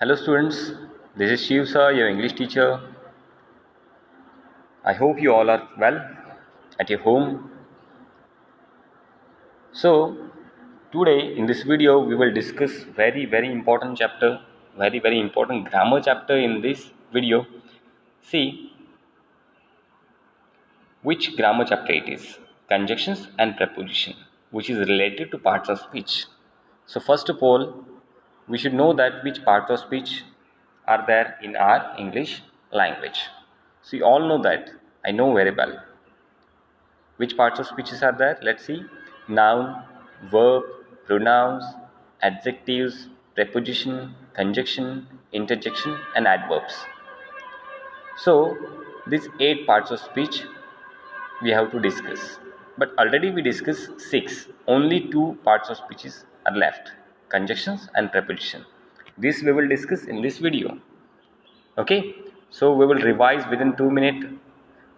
Hello students, this is Shiv sir, your English teacher. I hope you all are well at your home. So today in this video we will discuss very important chapter, very important grammar chapter in this video. See which grammar chapter it is, conjunctions and preposition, which is related to parts of speech. So first of all, we should know that which parts of speech are there in our English language. So you all know that. I know very well. Which parts of speeches are there? Let's see. Noun, verb, pronouns, adjectives, preposition, conjunction, interjection and adverbs. So these 8 parts of speech we have to discuss. But already we discussed 6. Only 2 parts of speeches are left. Conjunctions and preposition. This we will discuss in this video. Okay. So we will revise within 2 minutes.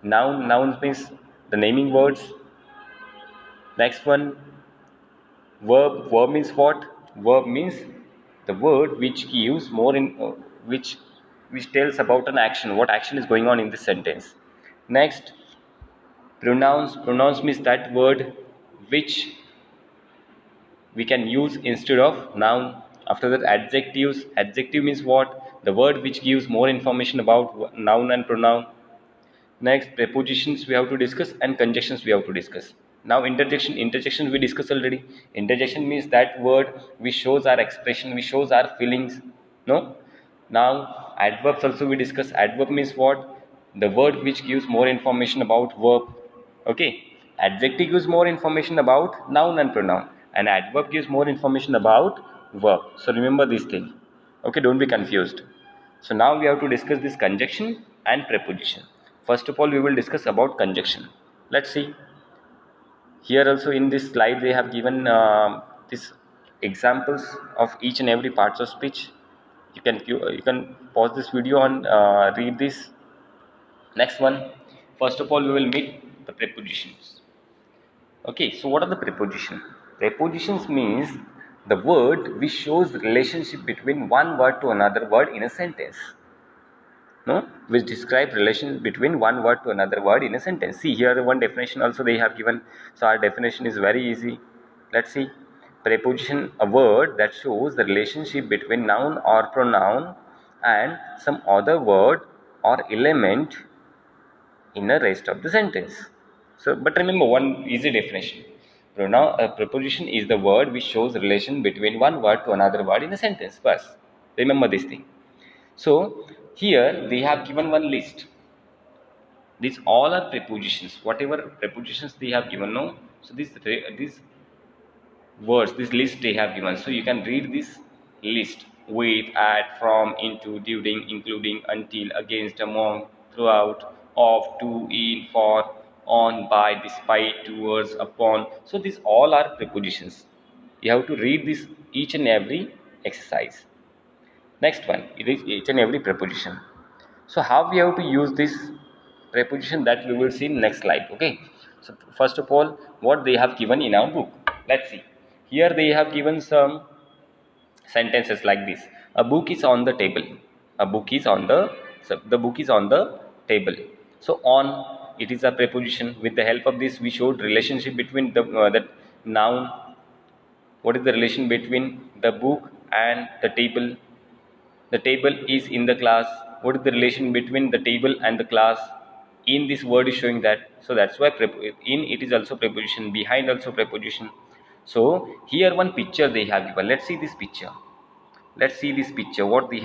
Nouns means the naming words. Next one, verb means what? Verb means the word which gives more in which tells about an action, what action is going on in this sentence. Next, pronouns means that word which we can use instead of noun. After that, adjective means what? The word which gives more information about noun and pronoun. Next, prepositions we have to discuss and conjunctions we have to discuss. Now interjection we discussed already. Interjection means that word which shows our expression, which shows our feelings. No. Now adverbs also we discuss. Adverb means what? The word which gives more information about verb. Okay. Adjective gives more information about noun and pronoun, and adverb gives more information about verb. So remember this thing. Okay, don't be confused. So now we have to discuss this conjunction and preposition. First of all, we will discuss about conjunction. Let's see. Here also in this slide they have given these examples of each and every parts of speech. You can pause this video and read this. Next one. First of all, we will meet the prepositions. Okay, so what are the prepositions? Prepositions means the word which shows the relationship between one word to another word in a sentence. No, which describe relation between one word to another word in a sentence. See here one definition also they have given. So our definition is very easy. Let's see. Preposition, a word that shows the relationship between noun or pronoun and some other word or element in the rest of the sentence. So, but remember one easy definition. A preposition is the word which shows relation between one word to another word in a sentence. First, remember this thing. So, here they have given one list. These all are prepositions. Whatever prepositions they have given, no. So these words, this list they have given. So you can read this list: with, at, from, into, during, including, until, against, among, throughout, of, to, in, for, on, by, despite, towards, upon. So these all are prepositions. You have to read this each and every exercise. Next one, it is each and every preposition. So how we have to use this preposition, that we will see in next slide. Okay. So first of all, what they have given in our book. Let's see. Here they have given some sentences like this. A book is on the table. A book is on the book is on the table. So on, it is a preposition. With the help of this, we showed relationship between the noun. What is the relation between the book and the table? The table is in the class. What is the relation between the table and the class? In, this word is showing that. So that's why in, it is also preposition. Behind also preposition. So here one picture they have given. Let's see this picture. Let's see this picture. What they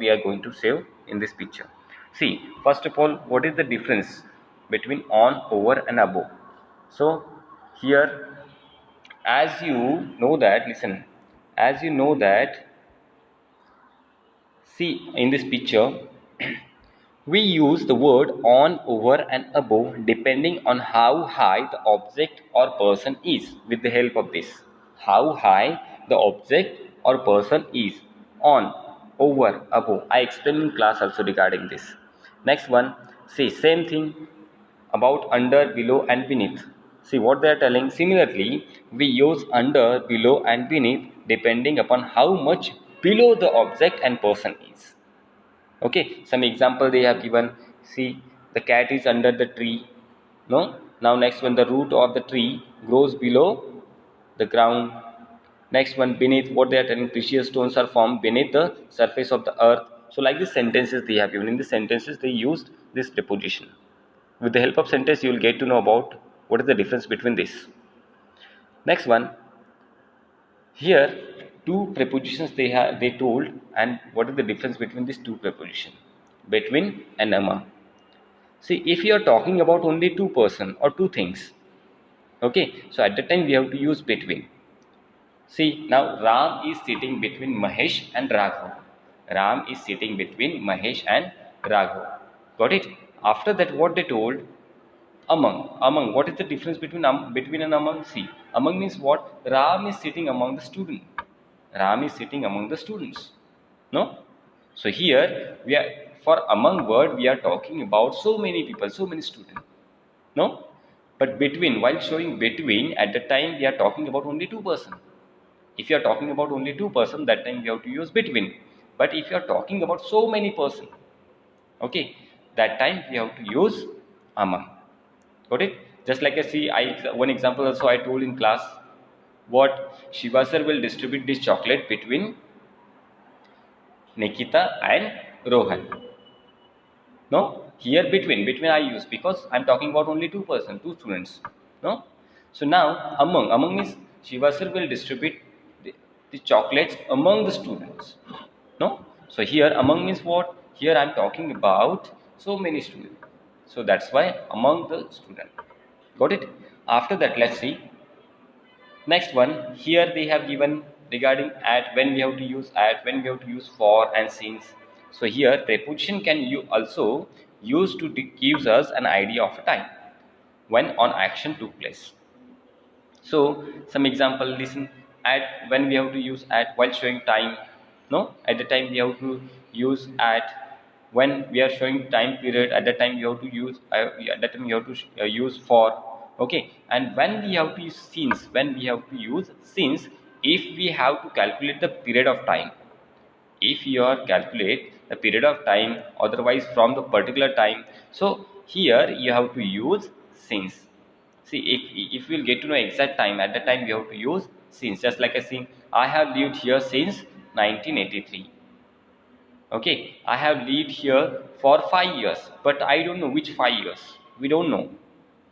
are going to say in this picture. See, first of all, what is the difference between on, over and above? So here, as you know that, listen, as you know that, see in this picture, we use the word on, over and above depending on how high the object or person is. With the help of this, how high the object or person is. On, over, above. I explained in class also regarding this. Next one, see, same thing about under, below and beneath. See what they are telling. Similarly, we use under, below and beneath depending upon how much below the object and person is. Okay, some example they have given. See, the cat is under the tree. No, now next one, the root of the tree grows below the ground. Next one, beneath, what they are telling, precious stones are formed beneath the surface of the earth. So like these sentences they have given, in the sentences they used this preposition. With the help of sentence you will get to know about what is the difference between this. Next one, here two prepositions they told, and what is the difference between these two prepositions, between and among. See, if you are talking about only two person or two things, okay, so at that time we have to use between. See, now Ram is sitting between Mahesh and Raghav. Ram is sitting between Mahesh and Raghav. Got it? After that, what they told? Among. Among. What is the difference between and among? See, among means what? Ram is sitting among the student. Ram is sitting among the students. No? So here we are, for among word we are talking about so many people, so many students. No? But between, while showing between, at the time we are talking about only two person. If you are talking about only two person, that time you have to use between. But if you are talking about so many person, okay, that time we have to use among. Got it? Just like I see, one example also I told in class, what Shiva sir will distribute this chocolate between Nikita and Rohan. No, here between I use, because I am talking about only two person, two students. No, so now among means Shiva sir will distribute the chocolates among the students. No, so here among means what? Here I am talking about so many students. So that's why among the student. Got it? After that, let's see. Next one, here they have given regarding at, when we have to use at, when we have to use for and since. So here preposition can you also use to gives us an idea of a time when on action took place. So some example, listen, at, when we have to use at while showing time. No, at the time we have to use at. When we are showing time period, at that time you have to use at that time you have to use for. Okay, and when we have to use since, when we have to use since, if we have to calculate the period of time, if you are calculate the period of time, otherwise from the particular time, so here you have to use since. See, if we'll get to know exact time, at that time we have to use since. Just like I say, I have lived here since 1983. Okay, I have lived here for 5 years, but I don't know which 5 years. We don't know.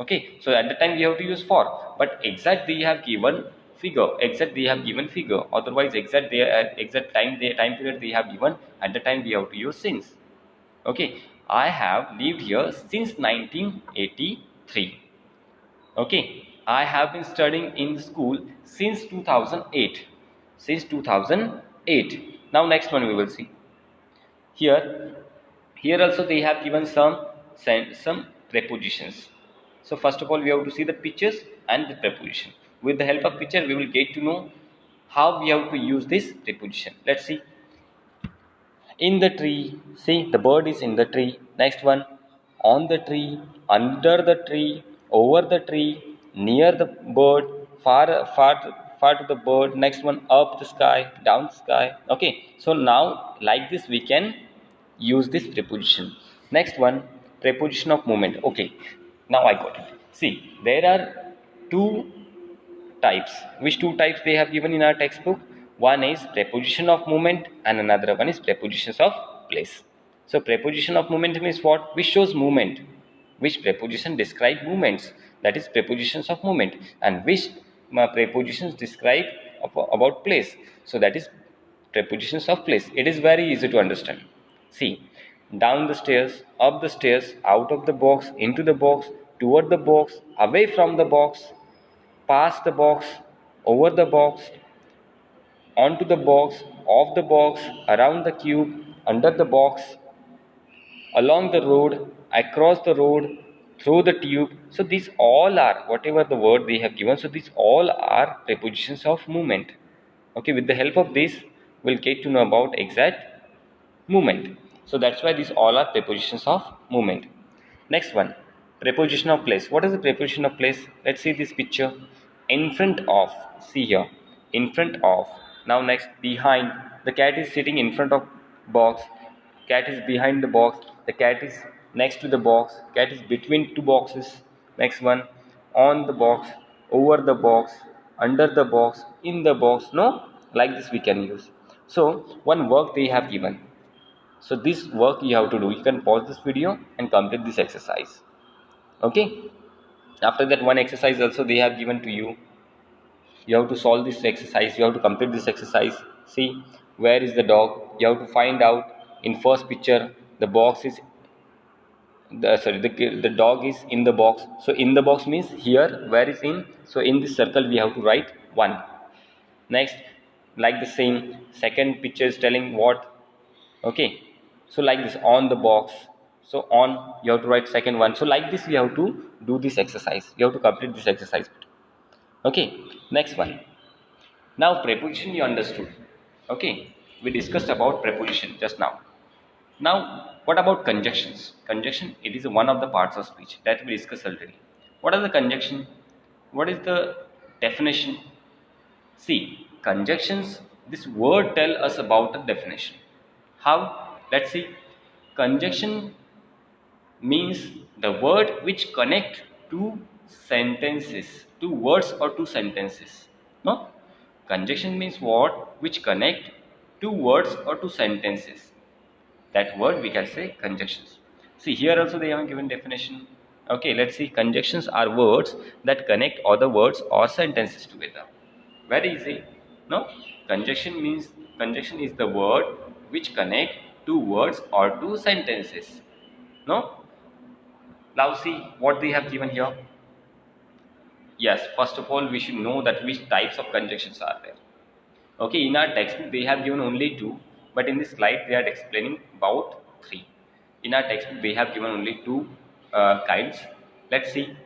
Okay, so at the time we have to use for, but exact they have given figure. Exact they have given figure. Otherwise, exact time period they have given. At the time we have to use since. Okay, I have lived here since 1983. Okay, I have been studying in the school since 2008. Since 2008. Now next one we will see. Here also they have given some prepositions. So first of all we have to see the pictures and the preposition. With the help of picture we will get to know how we have to use this preposition. Let's see. In the tree, see, the bird is in the tree. Next one, on the tree, under the tree, over the tree, near the bird, far to the bird. Next one, up the sky, down the sky. Okay, so now like this we can use this preposition. Next one, preposition of movement. Okay, now I got it. See, there are two types. Which two types they have given in our textbook? One is preposition of movement and another one is prepositions of place. So preposition of movement means what? Which shows movement. Which preposition describe movements? That is prepositions of movement. And which prepositions describe about place? So that is prepositions of place. It is very easy to understand. See, down the stairs, up the stairs, out of the box, into the box, toward the box, away from the box, past the box, over the box, onto the box, off the box, around the cube, under the box, along the road, across the road, through the tube. So these all are, whatever the word they have given, so these all are prepositions of movement. Okay, with the help of this, we'll get to know about exact movement. So that's why these all are prepositions of movement. Next one, preposition of place. What is the preposition of place? Let's see this picture. In front of, see here, in front of. Now next, behind, The cat is sitting in front of box, cat is behind the box, the cat is next to the box, cat is between two boxes, next one, on the box, over the box, under the box, in the box. No, like this we can use. So one work they have given. So this work you have to do. You can pause this video and complete this exercise. Okay. After that, one exercise also they have given to you. You have to solve this exercise. You have to complete this exercise. See, where is the dog? You have to find out. In first picture, the box is the dog is in the box. So in the box means here. Where is in? So in this circle we have to write 1. Next, like the same, second picture is telling what. Okay, so like this, on the box. So on, you have to write second one. So like this we have to do this exercise. You have to complete this exercise. Okay, next one. Now preposition you understood. Okay, we discussed about preposition just now. Now what about conjunctions? Conjunction, it is one of the parts of speech that we discussed already. What are the conjunction? What is the definition? See, conjunctions, this word tell us about the definition. How? Let's see. Conjunction means the word which connect two sentences, two words or two sentences. No? Conjunction means what? Which connect two words or two sentences. That word we can say conjunctions. See, here also they have given definition. Okay, let's see. Conjunctions are words that connect other words or sentences together. Very easy. No? Conjunction is the word which connect two words or two sentences. No? Now see what they have given here. Yes, first of all we should know that which types of conjunctions are there. Okay, in our textbook they have given only 2, but in this slide they are explaining about 3. In our textbook they have given only 2 kinds. Let's see.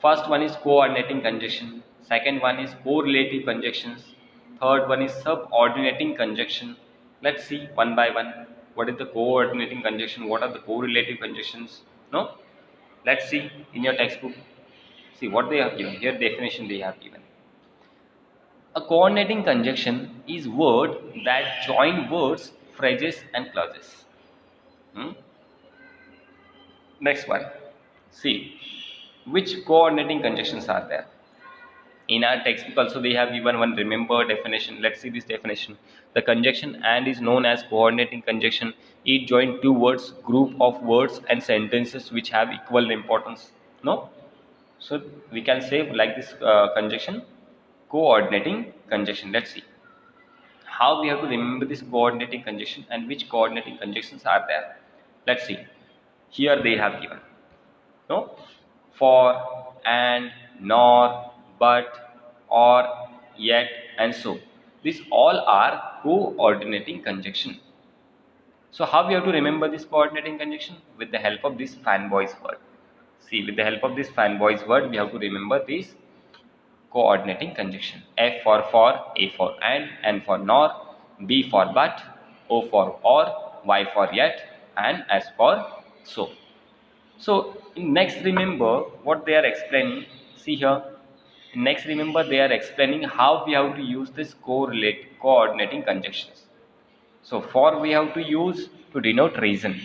First one is coordinating conjunction. Second one is correlative conjunctions. Third one is subordinating conjunction. Let's see one by one. What is the coordinating conjunction? What are the correlative conjunctions? No? Let's see in your textbook. See what they have given. Here definition they have given. A coordinating conjunction is word that join words, phrases and clauses. Next one. See which coordinating conjunctions are there. In our textbook also they have given one remember definition. Let's see this definition. The conjunction and is known as coordinating conjunction. It joins two words, group of words and sentences which have equal importance. No? So we can say like this conjunction, coordinating conjunction. Let's see how we have to remember this coordinating conjunction and which coordinating conjunctions are there. Let's see. Here they have given. No? For, and, nor, but, or, yet and so. These all are coordinating conjunction. So how we have to remember this coordinating conjunction? With the help of this fanboys word. See, with the help of this fanboys word we have to remember this coordinating conjunction. F for, A for and, N for nor, B for but, O for or, Y for yet and S for so. So next remember what they are explaining. See here. Next remember they are explaining how we have to use this coordinating conjunctions. So for we have to use to denote reason.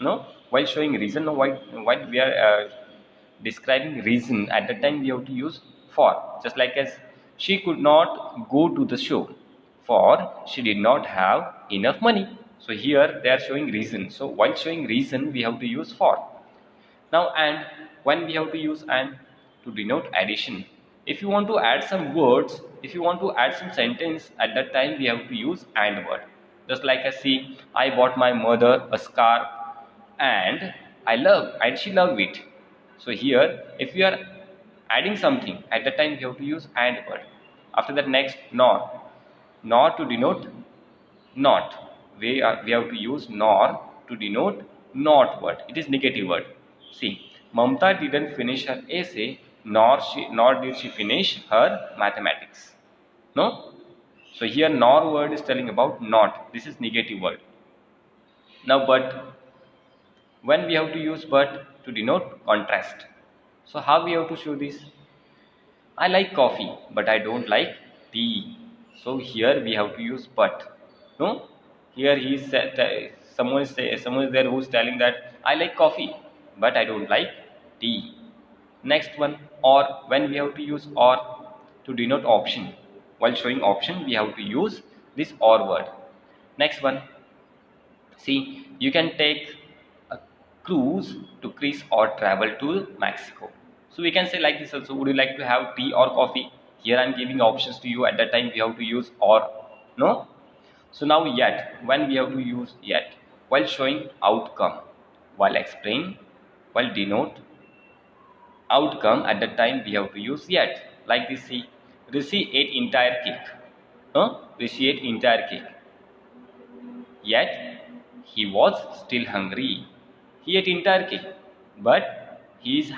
No, while showing reason, no, while we are describing reason at the time we have to use for. Just like as she could not go to the show for she did not have enough money. So here they are showing reason. So while showing reason we have to use for. Now and, when we have to use and to denote addition. If you want to add some words, if you want to add some sentence, at that time we have to use and word. Just like I see, I bought my mother a scarf and she loved it. So here if we are adding something, at that time we have to use and word. After that next nor to denote not. We have to use nor to denote not word. It is negative word. See, Mamta didn't finish her essay, nor did she finish her mathematics. No? So here nor word is telling about not. This is negative word. Now but, when we have to use but to denote contrast. So how we have to show this? I like coffee but I don't like tea. So here we have to use but. No, here he said someone is there who's telling that I like coffee but I don't like tea. Next one, or, when we have to use or to denote option. While showing option we have to use this or word. Next one, see, you can take a cruise to Greece or travel to Mexico. So we can say like this also, would you like to have tea or coffee? Here I am giving options to you. At that time we have to use or. No. So now yet, when we have to use yet, while showing outcome, while explain, while denote outcome, at that time we have to use yet. Like this, see, Rishi ate entire cake. Rishi ate entire cake. Yet he was still hungry. He ate entire cake, but he's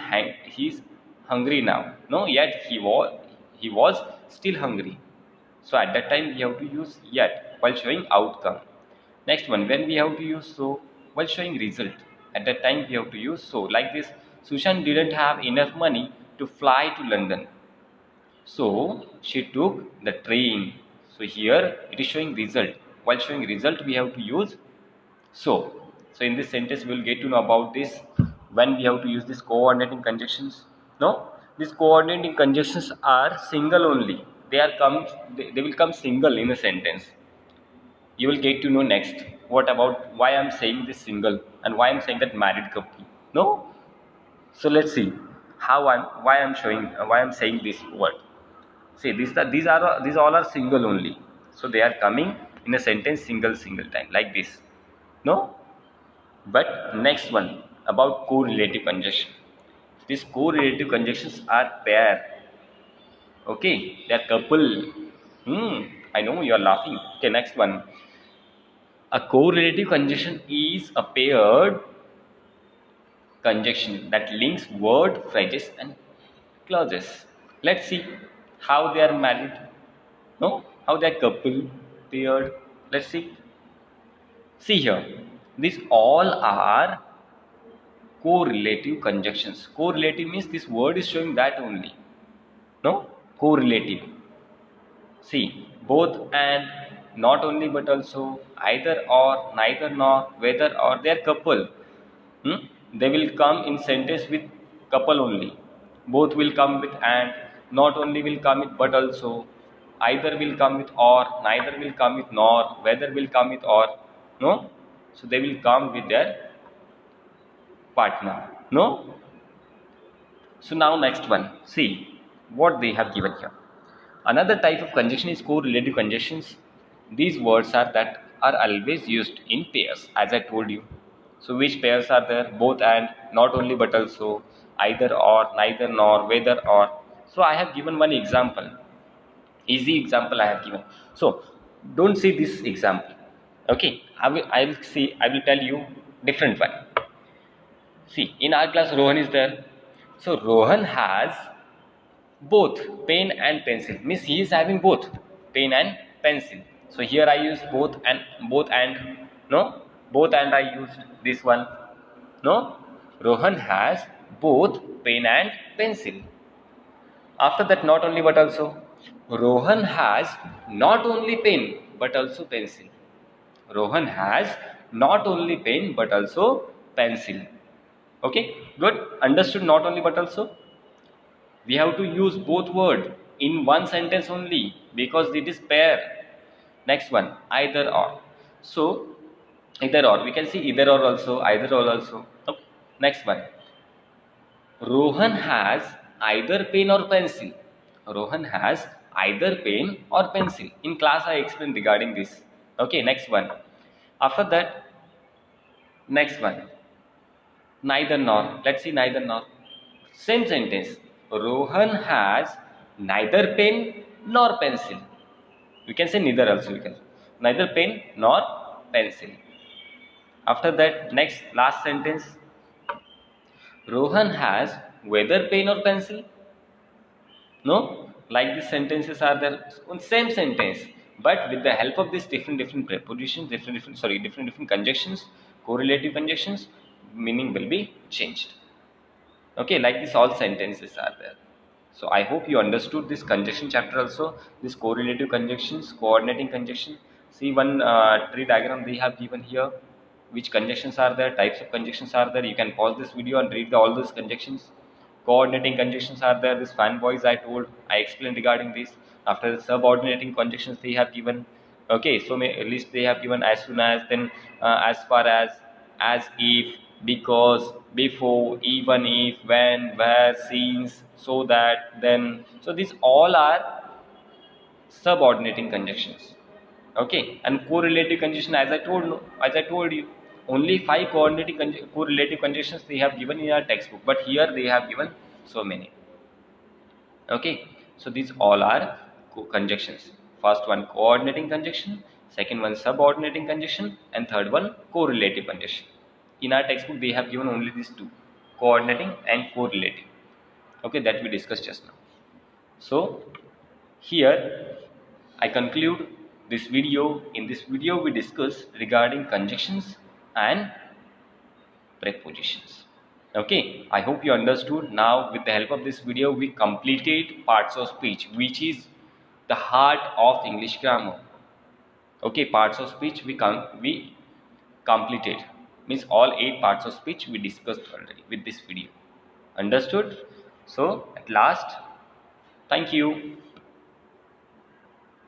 hungry now. No, yet he was still hungry. So at that time we have to use yet while showing outcome. Next one, when we have to use so while showing result. At that time we have to use so. Like this, Sushan didn't have enough money to fly to London, so she took the train. So here it is showing result. While showing result we have to use so. So in this sentence we will get to know about this, when we have to use these coordinating conjunctions. No, these coordinating conjunctions are single only. They will come single in a sentence. You will get to know next what about why I'm saying this single and why I'm saying that married couple. No, so let's see why I'm saying this word. See, these all are single only. So they are coming in a sentence single time like this. No? But next one about correlative conjunction. These correlative conjunctions are pair. Okay, they are couple. I know you are laughing. Okay, next one. A correlative conjunction is a paired conjunction that links word, phrases, and clauses. Let's see how they are married. No, how they are couple, paired. Let's see. See here. These all are correlative conjunctions. Correlative means this word is showing that only. No, correlative. See, both and, not only but also, either or, neither nor, whether or, they are couple. They will come in sentence with couple only. Both will come with and, not only will come with but also, either will come with or, neither will come with nor, whether will come with or. No, so they will come with their partner. No. So now next one, see what they have given here. Another type of conjunction is correlative conjunctions. These words are always used in pairs, as I told you. So which pairs are there? Both and, not only but also, either or, neither nor, whether or. So I have given one example, easy example I have given. So don't see this example. Okay, I will tell you different one. See, in our class Rohan is there. So Rohan has both pen and pencil, means he is having both pen and pencil. So here I use both and. No, both and I used this one. No, Rohan has both pen and pencil. After that, not only but also, Rohan has not only pen but also pencil. Rohan has not only pen but also pencil. Okay, good, understood. Not only but also, we have to use both word in one sentence only because it is pair. Next one, either or. So either or, we can see either or also, either or also. Okay. Next one, Rohan has either pen or pencil. Rohan has either pen or pencil. In class I explained regarding this. Okay, next one. After that, next one, neither nor. Let's see, neither nor, same sentence. Rohan has neither pen nor pencil. We can say neither also, we can neither pen nor pencil. After that, next last sentence, Rohan has whether pen or pencil. No, like these sentences are there on same sentence, but with the help of these different prepositions, different conjunctions, correlative conjunctions, meaning will be changed. Okay, like this all sentences are there. So I hope you understood this conjunction chapter also, this correlative conjunctions, coordinating conjunction. See one tree diagram they have given here, which conjunctions are there, types of conjunctions are there. You can pause this video and read all those conjunctions. Coordinating conjunctions are there. This fanboys I told, I explained regarding this. After the subordinating conjunctions they have given. Okay, so at least they have given as soon as, then as far as if, because, before, even if, when, where, since, so that, then. So these all are subordinating conjunctions. Okay, and correlative conjunction, as I told you, only 5 correlative conjunctions they have given in our textbook, but here they have given so many. Okay, so these all are conjunctions. First one coordinating conjunction, second one subordinating conjunction, and third one correlative conjunction. In our textbook they have given only these two, coordinating and correlative. Okay, that we discussed just now. So here I conclude this video. In this video we discuss regarding conjunctions and prepositions. Okay, I hope you understood. Now with the help of this video we completed parts of speech, which is the heart of English grammar. Okay, parts of speech we completed, means all 8 parts of speech we discussed already with this video. Understood? So at last, thank you.